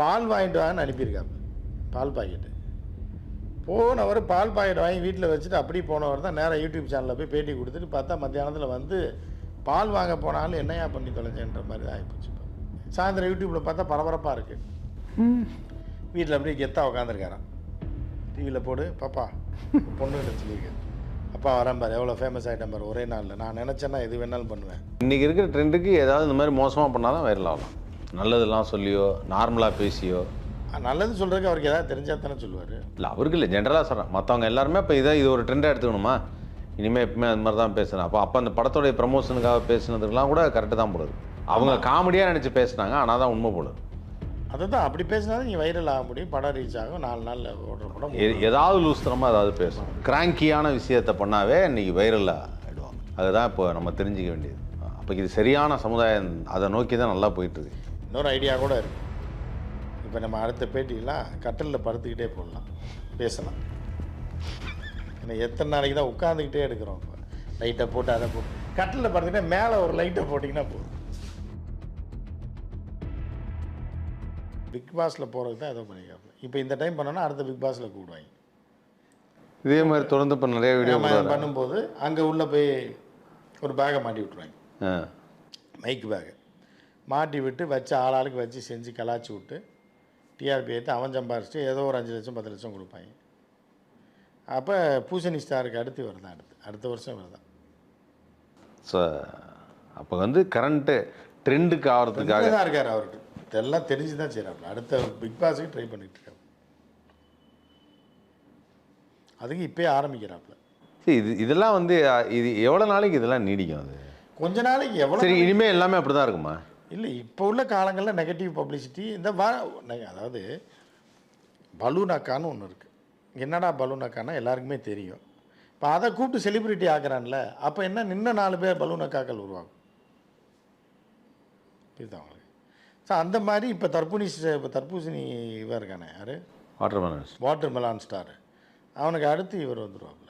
பால் வாங்கிட்டு வாங்கன்னு அனுப்பியிருக்காங்க. பால் பாக்கெட்டு போனவர் பால் பாக்கெட் வாங்கி வீட்டில் வச்சுட்டு அப்படியே போனவர் தான் நேராக யூடியூப் சேனலில் போய் பேட்டி கொடுத்துட்டு பார்த்தா மத்தியானத்தில் வந்து பால் வாங்க போனாலும் என்னையா பண்ணி தொலைஞ்சேன்ற மாதிரி தான் ஆகிப்போச்சு. இப்போ சாயந்தரம் யூடியூப்பில் பார்த்தா பரபரப்பாக இருக்குது. வீட்டில் அப்படியே கெத்தாக உட்காந்துருக்காரான். டிவியில் போடு பாப்பா பொண்ணுகிட்ட சொல்லியிருக்கேன், அப்பா வரேன் பாரு, எவ்வளோ ஃபேமஸ் ஆகிட்டேன் பாரு ஒரே நாளில், நான் நினச்சேன்னா எது வேணாலும் பண்ணுவேன். இன்றைக்கி இருக்கிற ட்ரெண்டுக்கு ஏதாவது இந்த மாதிரி மோசமாக பண்ணால் தான் வைரல் ஆகலாம். நல்லதெல்லாம் சொல்லியோ நார்மலாக பேசியோ. நல்லது சொல்கிறதுக்கு அவருக்கு ஏதாவது தெரிஞ்சால் தானே சொல்லுவார். இல்லை அவருக்கு இல்லை, ஜென்ரலாக சொல்கிறேன். மற்றவங்க எல்லாருமே இப்போ இது ஒரு ட்ரெண்டாக எடுத்துக்கணுமா, இனிமேல் எப்பவுமே அது மாதிரி தான் பேசுகிறேன். அப்போ அந்த படத்தோடைய ப்ரமோஷனுக்காக பேசுனதுக்கெலாம் கூட கரெக்டு தான் போடுது. அவங்க காமெடியாக நினச்சி பேசுனாங்க, ஆனால் தான் உண்மை போடுது. அதை தான் அப்படி பேசினா தான் நீங்கள் வைரல் ஆக முடியும், படம் ரீச் ஆகும், 4 நாளில் ஓடுற படம். ஏதாவது லூஸ்தரமாக ஏதாவது பேசணும், கிராங்கியான விஷயத்தை பண்ணாவே இன்றைக்கி வைரலாக ஆகிடுவாங்க. அதுதான் இப்போ நம்ம தெரிஞ்சிக்க வேண்டியது. அப்போ இது சரியான சமுதாயம், அதை நோக்கி தான் நல்லா போயிட்டுருக்கு. இன்னொரு ஐடியா கூட இருக்குது. இப்போ நம்ம அடுத்த பேட்டிலாம் கட்டிலில் படுத்துக்கிட்டே போடலாம், பேசலாம். ஏன்னா எத்தனை நாளைக்கு தான் உட்காந்துக்கிட்டே எடுக்கிறோம். இப்போ லைட்டை போட்டு அதை போட்டு கட்டிலில் படுத்துக்கிட்டே மேலே ஒரு லைட்டை போட்டிங்கன்னா போதும். பிக் பாஸில் போகிறதுக்கு தான் ஏதோ பண்ணிக்காப்புல. இப்போ இந்த டைம் பண்ணோன்னா அடுத்த பிக் பாஸில் கூடுவாங்க. இதே மாதிரி தொடர்ந்து இப்போ நிறைய வீடியோ பண்ணும்போது அங்கே உள்ளே போய் ஒரு பேகை மாட்டி விட்ருவாங்க, மைக் பேகை மாட்டி விட்டு வச்சு ஆளாளுக்கு வச்சு செஞ்சு கலாச்சி விட்டு டிஆர்பி எடுத்து அவன் சம்பாரிச்சிட்டு ஏதோ ஒரு 5 லட்சம் 10 லட்சம் கொடுப்பாங்க. அப்போ பூசணி ஸ்டாருக்கு அடுத்து வருதான், அடுத்த வருஷம் வருதான். ஸோ அப்போ வந்து கரண்ட்டு ட்ரெண்டுக்கு ஆகிறதுக்காக தான் இருக்கார். அவருக்கு இதெல்லாம் தெரிஞ்சு தான் செய்கிறாப்புல. அடுத்த பிக் பாஸுக்கு ட்ரை பண்ணிகிட்டு இருக்காரு. அதுக்கு இப்போயே ஆரம்பிக்கிறாப்புல. சரி, இதெல்லாம் வந்து இது எவ்வளோ நாளைக்கு இதெல்லாம் நீடிக்கும்? அது கொஞ்ச நாளைக்கு எவ்வளோ. சரி, இனிமேல் எல்லாமே அப்படி தான் இருக்குமா? இல்லை, இப்போ உள்ள காலங்களில் நெகட்டிவ் பப்ளிசிட்டி இந்த அதாவது பலூனாக்கான்னு ஒன்று இருக்குது. என்னடா பலூனாக்கானா எல்லாருக்குமே தெரியும். இப்போ அதை கூப்பிட்டு செலிப்ரிட்டி ஆக்குறான்ல, அப்போ என்ன நின்ன 4 பேர் பலூனாக்காக்கள் உருவாகும். இதுதான் அவங்களுக்கு. ஸோ அந்த மாதிரி இப்போ தர்பூசணி இவர் இருக்கானே, யார், வாட்டர் மெலான் ஸ்டார், அவனுக்கு அடுத்து இவர் வந்துடுவாப்புல.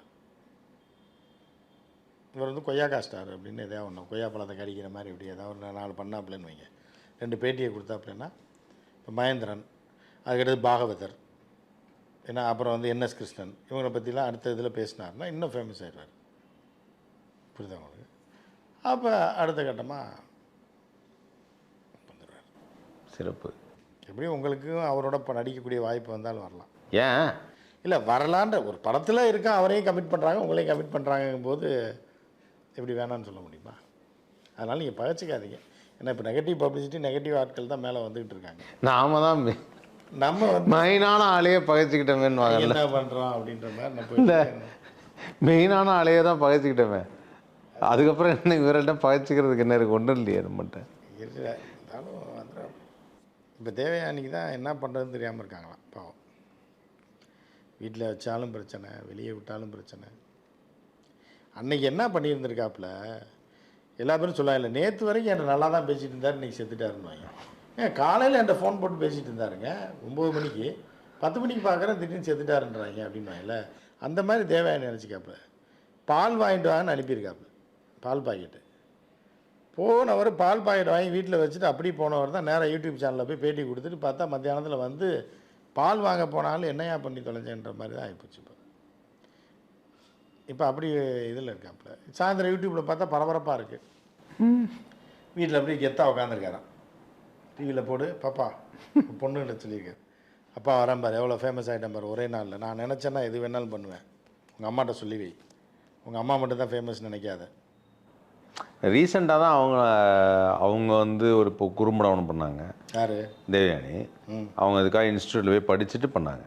இவர் வந்து கொய்யாக்கா ஸ்டார் அப்படின்னு எதாவது ஒன்று, கொய்யா பழத்தை கடிக்கிற மாதிரி இப்படி ஏதாவது ஒரு 4 பண்ணாப்புலன்னு வைங்க. 2 பேட்டியை கொடுத்தாப்புலன்னா இப்போ மகேந்திரன், அதுக்கடுத்து பாகவதர், ஏன்னா அப்புறம் வந்து என்எஸ் கிருஷ்ணன், இவங்களை பற்றிலாம் அடுத்த இதில் பேசினார்னா இன்னும் ஃபேமஸ் ஆகிடுவார். புரியுதா உங்களுக்கு? அப்போ அடுத்த கட்டமாக வந்துடுவார். சிறப்பு. எப்படியும் உங்களுக்கும் அவரோட இப்போ நடிக்கக்கூடிய வாய்ப்பு வந்தாலும் வரலாம். ஏன் இல்லை, வரலான்ற ஒரு படத்தில் இருக்கா, அவரையும் கமிட் பண்ணுறாங்க, உங்களையும் கமிட் பண்ணுறாங்கும் போது எப்படி வேணான்னு சொல்ல முடியுமா? அதனால் நீங்கள் பகச்சிக்காதீங்க. ஏன்னா இப்போ நெகட்டிவ் பப்ளிசிட்டி, நெகட்டிவ் ஆட்கள் தான் மேலே வந்துக்கிட்டு இருக்காங்க. நாம தான் நம்ம வந்து மெயினான ஆளையே பகைச்சிக்கிட்டோமேன்னு என்ன பண்ணுறோம் அப்படின்ற மாதிரி நம்ம மெயினான ஆளையே தான் பகைச்சிக்கிட்டோமே. அதுக்கப்புறம் என்ன இவரெல்ல பகைச்சிக்கிறதுக்கு என்ன இருக்குது? ஒன்றும் இல்லையே நம்மகிட்ட. இருந்தாலும் வந்துடும். இப்போ தேவயானிக்கு தான் என்ன பண்ணுறதுன்னு தெரியாமல் இருக்காங்களாம் பாவம். வீட்டில் வச்சாலும் பிரச்சனை, வெளியே விட்டாலும் பிரச்சனை. அன்னைக்கு என்ன பண்ணியிருந்திருக்காப்புல, எல்லா பேரும் சொல்லாங்க, நேற்று வரைக்கும் என்கிட்ட நல்லா தான் பேசிகிட்டு இருந்தார், இன்றைக்கி செத்துட்டாருன்னு வாங்க. ஏன் காலையில் என்கிட்ட ஃபோன் போட்டு பேசிகிட்டு இருந்தாருங்க 9 மணிக்கு, 10 மணிக்கு பார்க்குறேன் திடீர்னு செத்துட்டாருன்றாங்க அப்படின்வாங்கல்ல. அந்த மாதிரி தேவையான நினச்சிக்காப்புல. பால் வாங்கிட்டு வாங்கன்னு அனுப்பியிருக்காப்புல, பால் பாக்கெட்டு போனவர் பால் பாக்கெட் வாங்கி வீட்டில் வச்சுட்டு அப்படியே போனவர் தான் நேராக யூடியூப் சேனலில் போய் பேட்டி கொடுத்துட்டு பார்த்தா மத்தியானத்தில் வந்து பால் வாங்க போனாலும் என்னையா பண்ணி தொலைஞ்சேன்ற மாதிரி தான் ஆகிப்போச்சு. இப்போ அப்படி இதில் இருக்காப்புல. சாயந்தரம் யூடியூப்பில் பார்த்தா பரபரப்பாக இருக்குது. வீட்டில் அப்படியே கெத்தாக உட்காந்துருக்காரான். டிவியில் போடு பாப்பா பொண்ணுகிட்ட சொல்லியிருக்கேன், அப்பா வரேன் பாரு, எவ்வளோ ஃபேமஸ் ஆகிட்டேன் பாரு ஒரே நாளில், நான் நினச்சேன்னா எது வேணாலும் பண்ணுவேன், உங்கள் அம்மாட்ட சொல்லி வை, உங்கள் அம்மா மட்டும் தான் ஃபேமஸ் நினைக்காத. ரீசெண்டாக தான் அவங்க வந்து ஒரு இப்போ குறும்படம் ஒன்று பண்ணாங்க. யார்? தேவயானி. அவங்க இதுக்காக இன்ஸ்டியூட்டில் போய் படிச்சுட்டு பண்ணாங்க.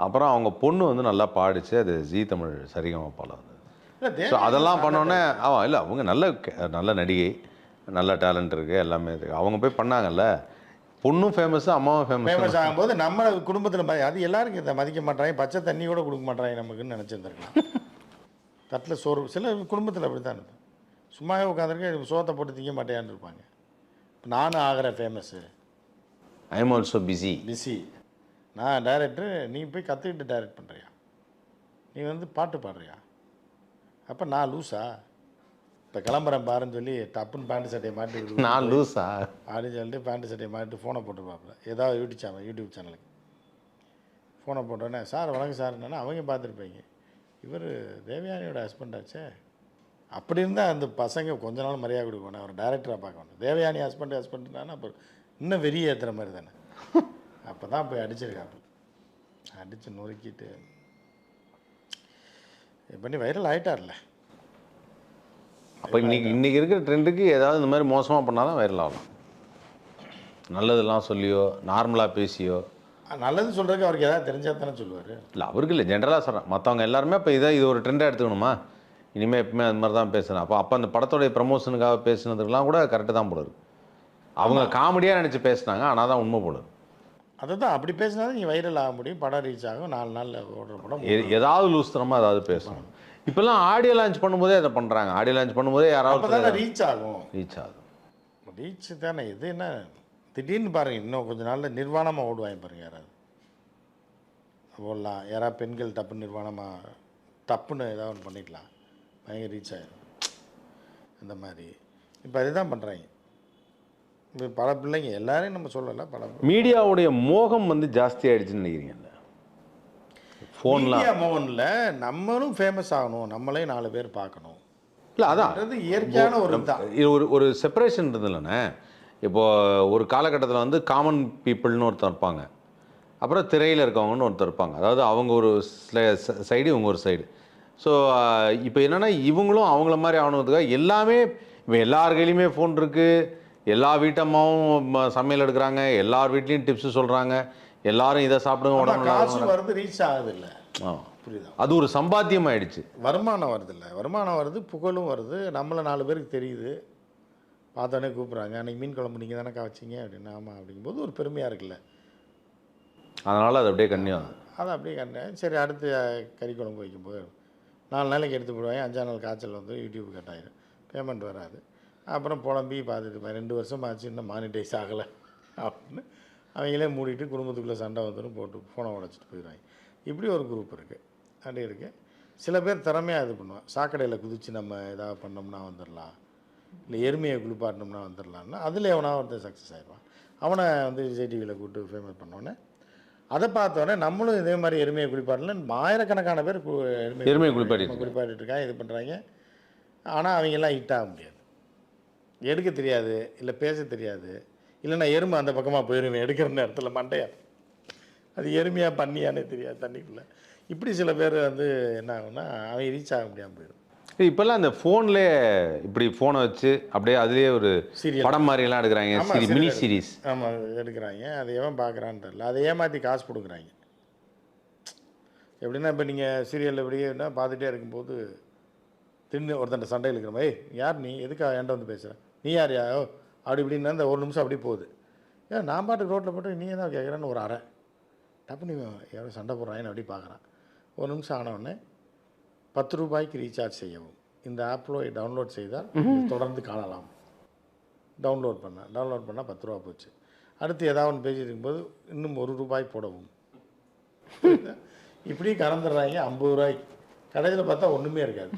அப்புறம் அவங்க பொண்ணு வந்து நல்லா பாடிச்சு, அது ஜீ தமிழ் சரிகமபால வந்து. ஸோ அதெல்லாம் பண்ணோன்னே இல்லை அவங்க நல்ல நடிகை, நல்ல டேலண்ட் இருக்குது, எல்லாமே இருக்குது. அவங்க போய் பண்ணாங்கல்ல, பொண்ணும் ஃபேமஸு, அம்மாவும் ஃபேமஸ் ஆகும்போது நம்ம குடும்பத்தில் அது எல்லாருக்கும் இதை மதிக்க மாட்டாங்க, பச்சை தண்ணி கூட கொடுக்க மாட்டாங்க நமக்குன்னு நினச்சிருந்துருக்கலாம். தட்டில் சோறு சில குடும்பத்தில் அப்படி தான் இருப்பேன், சும்மாவே உட்காந்துருக்க சோத்தை போட்டு திங்க மாட்டேயான்னு இருப்பாங்க. நானும் ஆகிறேன் famous, I am also busy, நான் டைரக்டரு, நீ போய் கற்றுக்கிட்டு டைரக்ட் பண்ணுறியா, நீ வந்து பாட்டு பாடுறியா, அப்போ நான் லூஸா, இப்போ கிளம்புறேன் பாருன்னு சொல்லி டப்புன்னு பேண்ட் சட்டையை மாட்டி நான் லூஸா அப்படின்னு சொல்லிட்டு பேண்ட் சட்டையை மாட்டிட்டு ஃபோனை போட்டுருப்பாப்புல ஏதாவது யூடியூப் சேனலுக்கு ஃபோனை போட்டோன்னே சார் வணக்கம் சார் என்னன்னா அவங்க பார்த்துருப்பீங்க இவர் தேவயானியோட ஹஸ்பண்ட் ஆச்சே அப்படி இருந்தால் அந்த பசங்க கொஞ்ச நாள் மரியாதை கொடுக்கணும் அவர் டைரக்டராக பார்க்கணும் தேவயானி ஹஸ்பண்ட்னா அப்போ இன்னும் வெறிய ஏற்றுற மாதிரி தானே அப்போ தான் போய் அடிச்சிருக்காப்புல அடித்து நொறுக்கிட்டு பண்ணி வைரல் ஆகிட்டார்ல. அப்போ இன்றைக்கி இருக்கிற ட்ரெண்டுக்கு ஏதாவது இந்த மாதிரி மோசமாக பண்ணால் தான் வைரல் ஆகலாம். நல்லதெல்லாம் சொல்லியோ நார்மலாக பேசியோ நல்லது சொல்கிறதுக்கு அவருக்கு ஏதாவது தெரிஞ்சால் தானே சொல்லுவார். இல்லை அவருக்கு இல்லை, ஜென்ரலாக சொல்கிறேன். மற்றவங்க எல்லாருமே இப்போ இது ஒரு ட்ரெண்டாக எடுத்துக்கணுமா, இனிமேல் எப்பவுமே அது மாதிரி தான் பேசுகிறேன். அப்போ அந்த படத்தோடைய ப்ரமோஷனுக்காக பேசுனதுக்கெலாம் கூட கரெக்டு தான் போடுது. அவங்க காமெடியாக நினச்சி பேசுனாங்க, ஆனால் தான் உண்மை போடுது. அதை தான் அப்படி பேசினா தான் நீங்கள் வைரல் ஆக முடியும், படம் ரீச் ஆகும், 4 நாளில் ஓடுற படம். ஏதாவது லூஸ்தனமாக ஏதாவது பேசணும். இப்போல்லாம் ஆடியோ லான்ச் பண்ணும்போதே அதை பண்ணுறாங்க. ஆடியோ லான்ச் பண்ணும்போதே யாராவது ரீச் ஆகும் ரீச் தானே. இது என்ன திடீர்னு பாருங்கள், இன்னும் கொஞ்சம் நாளில் நிர்வாணமாக ஓடுவாங்க பாருங்கள். யாராவது ஓடலாம், யாராவது பெண்கள் டப்புன்னு நிர்வாணமாக டப்புன்னு ஏதாவது ஒன்று பண்ணிக்கலாம், பயங்கர ரீச் ஆகிடும். இந்த மாதிரி இப்போ அதுதான் பண்ணுறாங்க. இப்போ பல பிள்ளைங்க எல்லாரையும் நம்ம சொல்லலை, பல மீடியாவுடைய மோகம் வந்து ஜாஸ்தி ஆகிடுச்சுன்னு நினைக்கிறீங்க. ஃபோன்ல மோகனில் நம்மளும் ஃபேமஸ் ஆகணும், நம்மளே 4 பேர் பார்க்கணும். இல்லை அதான் இயற்கையான ஒரு செப்பரேஷன் இருந்ததுல்லண்ணே. இப்போது ஒரு காலகட்டத்தில் வந்து காமன் பீப்புள்னு ஒருத்தர் இருப்பாங்க, அப்புறம் திரையில் இருக்கவங்கன்னு ஒருத்தர் இருப்பாங்க. அதாவது அவங்க ஒரு சைடு, இவங்க ஒரு சைடு. ஸோ இப்போ என்னென்னா இவங்களும் அவங்கள மாதிரி ஆகணுன்றதுக்காக எல்லாமே இப்போ எல்லார் கையிலையுமே ஃபோன் இருக்குது, எல்லா வீட்டம்மாவும் சமையல் எடுக்கிறாங்க, எல்லார் வீட்லேயும் டிப்ஸு சொல்கிறாங்க, எல்லாரும் இதை சாப்பிடுங்க உடம்பு காசு வருது, ரீச் ஆகுது இல்லை. புரியுதா? அது ஒரு சம்பாத்தியம் ஆயிடுச்சு. வருமானம் வருது இல்லை, வருமானம் வருது, புகழும் வருது, நம்மளை 4 பேருக்கு தெரியுது, பார்த்தோன்னே கூப்பிட்றாங்க. அன்றைக்கி மீன் குழம்பு நீங்கள் தானே வச்சிங்க அப்படின்னு. ஆமாம் அப்படிங்கும்போது ஒரு பெருமையாக இருக்குல்ல. அதனால் அது அப்படியே கண்ணியம், அது அப்படியே கண்ணியம். சரி, அடுத்து கறி குழம்பு வைக்கும்போது 4 நாளைக்கு எடுத்து போடுவாங்க, 5ஆம் நாள் காய்ச்சல் வந்து யூடியூப் கட் ஆகிடும், பேமெண்ட் வராது. அப்புறம் புலம்பி பார்த்துட்டு 2 வருஷம் ஆச்சு இன்னும் மானிட்டைஸ் ஆகலை அப்படின்னு அவங்களே மூடிட்டு குடும்பத்துக்குள்ளே சண்டை வந்துடும், போட்டு ஃபோனை உடச்சிட்டு போயிடுவாங்க. இப்படி ஒரு குரூப் இருக்குது. அப்படி இருக்குது. சில பேர் திறமையாக இது பண்ணுவான், சாக்கடையில் குதித்து நம்ம எதாவது பண்ணோம்னா வந்துடலாம், இல்லை எருமையை குளிப்பாட்டினோம்னா வந்துடலான்னா அதில் எவனா ஒருத்தர் சக்ஸஸ் ஆகிடுவான். அவனை வந்து விஜய் டிவியில் கூப்பிட்டு ஃபேமஸ் பண்ணோன்னே அதை பார்த்தோன்னே நம்மளும் இதே மாதிரி எருமையை குளிப்பாட்டலன்னு ஆயிரக்கணக்கான பேர் எருமையை குளிப்பாட்டிட்டு இருக்காங்க, இது பண்ணுறாங்க. ஆனால் அவங்கெல்லாம் ஹிட் ஆக முடியாது, எடுக்க தெரியாது, இல்லை பேச தெரியாது, இல்லைன்னா எருமை அந்த பக்கமாக போயிருவேன் எடுக்கிற நேரத்தில் மண்டையா, அது எருமையாக பண்ணியானே தெரியாது தண்ணிக்குள்ளே. இப்படி சில பேர் வந்து என்ன ஆகும்னா அவங்க ரீச் ஆக முடியாமல் போயிடும். இப்போல்லாம் அந்த ஃபோன்லேயே இப்படி ஃபோனை வச்சு அப்படியே அதுலேயே ஒரு சீரியல் படம் மாதிரிலாம் எடுக்கிறாங்க, மினி சீரீஸ். ஆமாம் எடுக்கிறாங்க. அதை எவன் பார்க்குறான்னு தெரியல, அதை ஏமாற்றி காசு கொடுக்குறாங்க. எப்படின்னா இப்போ நீங்கள் சீரியலில் எப்படின்னா பார்த்துட்டே இருக்கும்போது தின்னு ஒருத்தன் சண்டையில் இருக்கிற மாதிரி, யார் நீ, எதுக்காக என்கிட்ட வந்து பேசுகிற, நீ யார் யாரோ அப்படி இப்படின்னா அந்த 1 நிமிஷம் அப்படியே போகுது. ஏன் நான் பாட்டுக்கு ரோட்டில் போட்டு நீ தான் கேட்குறேன்னு ஒரு அரை டப்புன்னு யாரோ சண்டை போடுறாங்கன்னு அப்படி பார்க்குறான். 1 நிமிஷம் ஆனவுடனே 10 ரூபாய்க்கு ரீசார்ஜ் செய்யவும், இந்த ஆப்பில் டவுன்லோட் செய்தால் தொடர்ந்து காணலாம். டவுன்லோட் பண்ணால் 10 ரூபா போச்சு. அடுத்து ஏதாவது ஒன்று பேசிட்டு இருக்கும்போது இன்னும் 1 ரூபாய் போடவும், இப்படி கறந்துடுறாங்க 50 ரூபாய்க்கு. கடைசியில் பார்த்தா ஒன்றுமே இருக்காது.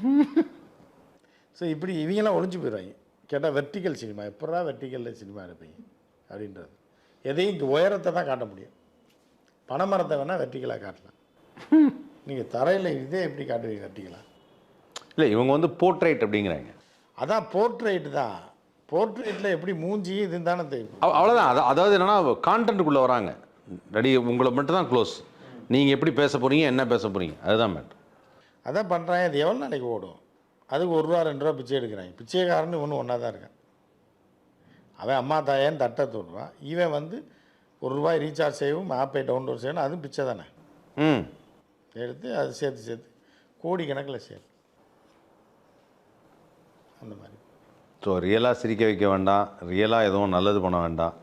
ஸோ இப்படி இவங்கெல்லாம் ஒழிஞ்சு போயிடுவாங்க. கேட்டால் வெர்டிக்கல் சினிமா, எப்படா வெர்டிக்கலில் சினிமா எடுப்பீங்க அப்படின்றது. எதையும் இங்கே உயரத்தை தான் காட்ட முடியும், பனைமரத்தை வேணால் வெர்டிக்கலாக காட்டலாம். நீங்கள் தரையில் இதே எப்படி காட்டுவீங்க வெர்டிக்கலாக? இல்லை, இவங்க வந்து போர்ட்ரைட் அப்படிங்கிறாங்க. அதான் போர்ட்ரைட் தான். போர்ட்ரைட்டில் எப்படி மூஞ்சி இதுன்னு தானே தெரியும், அவ்வளோதான். அதாவது என்னென்னா கான்டென்ட்டுக்குள்ளே வராங்க, ரெடி உங்களை மட்டும் தான் க்ளோஸ், நீங்கள் எப்படி பேச போகிறீங்க, என்ன பேச போகிறீங்க, அதுதான் மேட்ரு. அதான் பண்ணுறாங்க. அது எவ்வளோ நாளைக்கு ஓடும்? அதுக்கு 1 ரூபா 2 ரூபா பிச்சை எடுக்கிறாங்க. பிச்சைக்காரன்னு ஒன்று ஒன்றா தான் இருக்கான். அவன் அம்மா தாயேன்னு தட்டை தோடுறான், இவன் வந்து 1 ரூபாய் ரீசார்ஜ் செய்யவும் ஆப்பை டவுன்லோட் செய்யணும், அதுவும் பிச்சை தானே. எடுத்து அது சேர்த்து கோடிக்கணக்கில் சேர்த்து அந்த மாதிரி. ஸோ ரியலாக சிரிக்க வைக்க வேண்டாம், ரியலாக எதுவும் நல்லது பண்ண வேண்டாம்,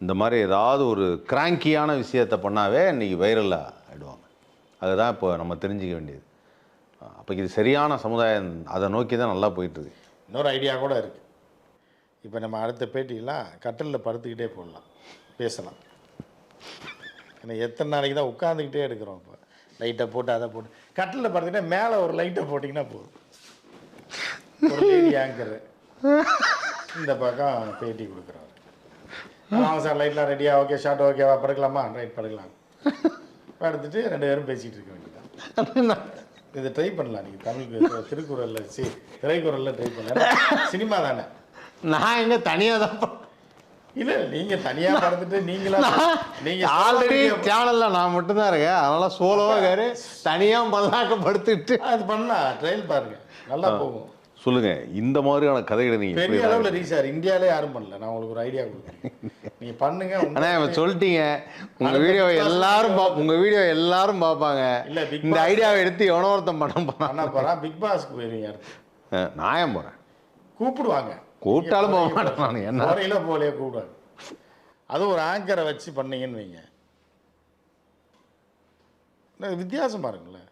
இந்த மாதிரி ஏதாவது ஒரு கிராங்கியான விஷயத்தை பண்ணாவே இன்றைக்கி வைரலாக ஆகிடுவாங்க. அதுதான் இப்போ நம்ம தெரிஞ்சிக்க வேண்டியது. அப்போ இது சரியான சமுதாயம், அதை நோக்கி தான் நல்லா போயிட்டுருக்கு. இன்னொரு ஐடியா கூட இருக்குது. இப்போ நம்ம அடுத்த பேட்டியெல்லாம் கட்டிலில் படுத்துக்கிட்டே போடலாம், பேசலாம். ஏன்னா எத்தனை நாளைக்கு தான் உட்காந்துக்கிட்டே எடுக்கிறோம். இப்போ லைட்டை போட்டு அதை போட்டு கட்டிலில் படுத்துக்கிட்டே மேலே ஒரு லைட்டை போட்டிங்கன்னா போதும், ஒரு டிவி ஆங்கரு, இந்த பக்கம் பேட்டி கொடுக்குறவர். ஆமாம் சார், லைட்லாம் ரெடியா, ஓகே ஷார்ட் ஓகேவா, படுக்கலாமா, ரைட் படுக்கலாம். படுத்துட்டு 2 பேரும் பேசிகிட்டு இருக்க வேண்டியதான். இதை ட்ரை பண்ணலாம் நீங்கள் தமிழுக்கு, திருக்குறளில் திரைக்குறளில் ட்ரை பண்ணலாம். சினிமா தானே. நான் எங்கே தனியாக தான் இல்லை, நீங்கள் தனியாக படுத்துட்டு நீங்கள் ஆல்ரெடி சேனலில் நான் மட்டும்தான் இருக்கேன். அதனால் சோலோவாக இருக்காரு, தனியாக பல்லாக்கப்படுத்திட்டு அது பண்ணலாம். ட்ரையல் பாருங்கள், நல்லா போகும். சொல்லுங்க, இந்த மாதிரியான கதைகளை நீங்கள் பெரிய அளவில் ரீச் ஆகிரு. இந்தியாவிலே யாரும் பண்ணல. நான் உங்களுக்கு ஒரு ஐடியா கொடுக்குறேன், நீங்கள் பண்ணுங்க. ஆனால் சொல்லிட்டீங்க, உங்கள் வீடியோ எல்லாரும் பார்ப்பாங்க. இல்லை, இந்த ஐடியாவை எடுத்து எவனோ ஒருத்தன் பண்ண போகிறான். பிக் பாஸ்க்கு போயிருவீங்க அடுத்து. நான் ஏன் போகிறேன்? கூப்பிடுவாங்க, கூப்பிட்டாலும் போக மாட்டேன் நான். என்ன போறையில் போலையே கூப்பிடுவாங்க. அதுவும் ஒரு ஆங்கரை வச்சு பண்ணீங்கன்னு வைங்க, வித்தியாசம் பாருங்களேன்.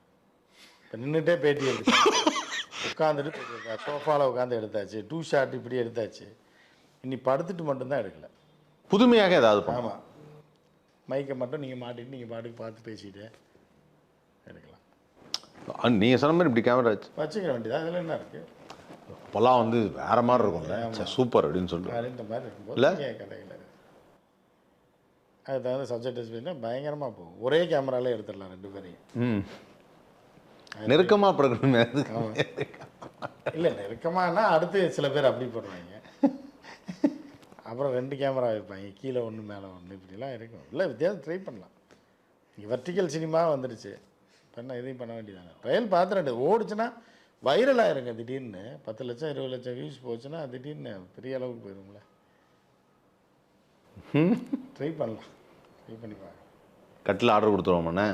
இப்போ நின்றுட்டே பேட்டி எடுத்து, உட்காந்துட்டு சோஃபாவில் உட்காந்து எடுத்தாச்சு, 2 ஷாட் இப்படி எடுத்தாச்சு. இன்னி படுத்துட்டு மட்டும்தான் எடுக்கல. புதுமையாக ஏதாவது. ஆமாம், மைக்கை மட்டும் நீங்கள் மாட்டிட்டு நீங்கள் பாட்டுக்கு பார்த்து பேசிட்டு எடுக்கலாம். நீங்கள் சொன்ன மாதிரி இப்படி கேமரா வச்சுக்க வேண்டியது, அதில் என்ன இருக்குது? அப்போல்லாம் வந்து வேற மாதிரி இருக்கும்ல, சூப்பர் அப்படின்னு சொல்லிட்டு இந்த மாதிரி இருக்கும்போது கதைகள் அது தகுந்த சப்ஜெக்ட் எஸ்பின்னா பயங்கரமாக போகும். ஒரே கேமராலே எடுத்துடலாம் 2 பேரையும். நெருக்கமாக படுக்கணுமே. இல்லை, நெருக்கமானா அடுத்து சில பேர் அப்படி போடுவாங்க. அப்புறம் 2 கேமரா வைப்பாங்க, கீழே 1 மேலே 1, இப்படிலாம் இருக்கும். இல்லை, வித்தியாசம் ட்ரை பண்ணலாம். இங்கே வெர்டிக்கல் சினிமா வந்துடுச்சு, இப்போ என்ன இதையும் பண்ண வேண்டியதானே. ட்ரையல் பார்த்து ஓடிச்சுன்னா வைரல் ஆயிருங்க. திடீர்னு 10 லட்சம் 20 லட்சம் வியூஸ் போச்சுன்னா திடீர்னு பெரிய அளவுக்கு போயிருங்களே. ட்ரை பண்ணலாம், ட்ரை பண்ணி பாருங்க. கட்டில் ஆர்டர் கொடுத்துருவோம்ண்ணே.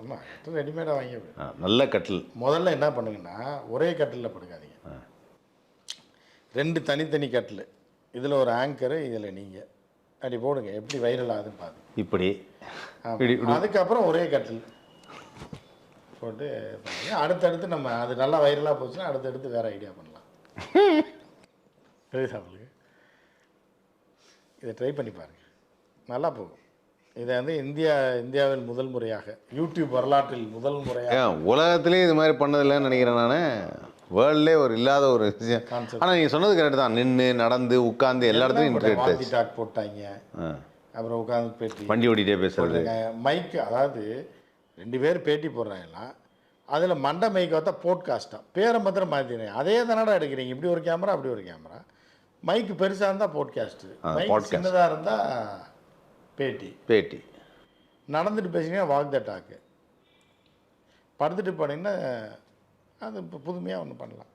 ஆமாம், ரெடிமேடாக வாங்கி நல்ல கட்டில். முதல்ல என்ன பண்ணுங்கன்னா, ஒரே கட்டிலில் படுக்காதீங்க, 2 தனித்தனி கட்டில். இதில் ஒரு ஆங்கரு, இதில் நீங்கள் அப்படி போடுங்க. எப்படி வைரல் ஆகுதுன்னு பார்த்து இப்படி. அதுக்கப்புறம் ஒரே கட்டில் போட்டு பண்ணுங்க. அடுத்தடுத்து நம்ம அது நல்லா வைரலாக போச்சுன்னா அடுத்தடுத்து வேறு ஐடியா பண்ணலாம். தெரியுதா உங்களுக்கு? இதை ட்ரை பண்ணி பாருங்கள், நல்லா போகும். இதை வந்து இந்தியாவில் முதல் முறையாக, யூடியூப் வரலாற்றில் முதல் முறையாக, உலகத்திலே இது மாதிரி பண்ணதில்லைன்னு நினைக்கிறேன் நான். வேர்ல்ட்லே ஒரு இல்லாத ஒரு விஷயம். ஆனால் நீங்கள் சொன்னது கரெக்ட் தான். நின்று நடந்து உட்காந்து எல்லா இடத்துலையும் இன்டர்நெட் டாக் போட்டாங்க. அப்புறம் உட்காந்து பேட்டி, வண்டி ஓடிட்டே பேசுறது, மைக்கு. அதாவது 2 பேர் பேட்டி போடுறாங்கன்னா அதில் மண்டை மைக்கு பார்த்தா போட்காஸ்ட்டாக பேரை மாத்திரம் மாற்றிடுறேன். அதே தானடா எடுக்கிறீங்க. இப்படி ஒரு கேமரா, அப்படி ஒரு கேமரா. மைக்கு பெருசாக இருந்தால் போட்காஸ்ட்டு, மைக் சின்னதாக இருந்தால் பேட்டி. நடந்துட்டு பேசிங்கன்னா வாக் த டாக்கு. படுத்துட்டு போனீங்கன்னா அது இப்போ புதுமையாக ஒன்று பண்ணலாம்.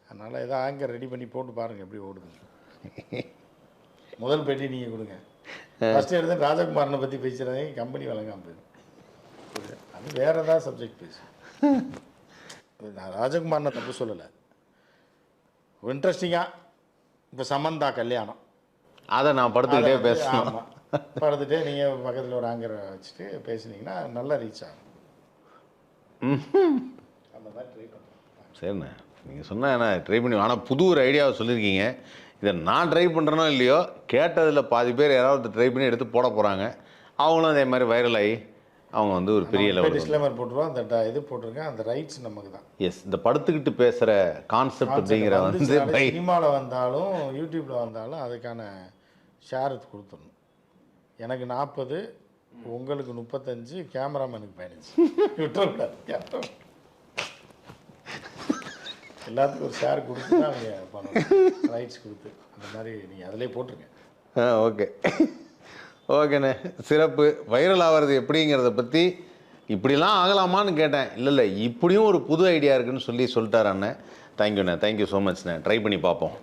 அதனால் ஏதோ ஆங்கர் ரெடி பண்ணி போட்டு பாருங்கள் எப்படி ஓடுது. முதல் பேட்டி நீங்கள் கொடுங்க. ஃபஸ்ட்டு எடுத்து ராஜகுமாரனை பற்றி பேசுகிறதே கம்பெனி வழங்காமல் போயிடும். அது வேறு ஏதாவது சப்ஜெக்ட் பேசு. நான் ராஜகுமாரனை தப்பு சொல்லலை, இன்ட்ரெஸ்டிங்காக. இப்போ சமந்தா கல்யாணம், அதை நான் படுத்துக்கிட்டே பேசணும். ஆமாம், படுத்துகிட்டே நீங்கள் பக்கத்தில் ஒரு ஆங்கரை வச்சுட்டு பேசுனீங்கன்னா நல்லா ரீச் ஆகும். அந்த மாதிரி ட்ரை பண்ணுறேன். சரிண்ணே, நீங்கள் சொன்னால் நான் ட்ரை பண்ணி. ஆனால் புது ஒரு ஐடியாவை சொல்லியிருக்கீங்க. இதை நான் ட்ரை பண்ணுறேனோ இல்லையோ, கேட்டதில் பாதி பேர் யாராவது ட்ரை பண்ணி எடுத்து போட போகிறாங்க. அவங்களும் அதே மாதிரி வைரல் ஆகி அவங்க வந்து ஒரு பெரிய லெவல் டிஸ்க்ளைமர் போட்டுருவோம். அந்த இது போட்டிருக்கேன், அந்த ரைட்ஸ் நமக்கு தான். எஸ், இந்த படுத்துக்கிட்டு பேசுகிற கான்செப்ட் அப்படிங்கிற வந்து சினிமாவில் வந்தாலும் யூடியூப்பில் வந்தாலும் அதுக்கான ஷேர் கொடுத்துடணும். எனக்கு 40, உங்களுக்கு 35, கேமராமேனுக்கு 15 விட்டுறக்கூடாது. எல்லாத்துக்கும் ஒரு ஷேர் கொடுத்து தான் அவங்க பண்ணணும், ரைட்ஸ் கொடுத்து. அந்த மாதிரி நீங்கள் அதிலே போட்டிருங்க. ஓகே ஓகேண்ணே, சிறப்பு. வைரல் ஆகிறது எப்படிங்கிறத பற்றி இப்படிலாம் ஆகலாமான்னு கேட்டேன். இல்லை இப்படியும் ஒரு புது ஐடியா இருக்குதுன்னு சொல்லிட்டார் அண்ணன். தேங்க்யூண்ணே, தேங்க்யூ ஸோ மச்ண்ணே. ட்ரை பண்ணி பார்ப்போம்.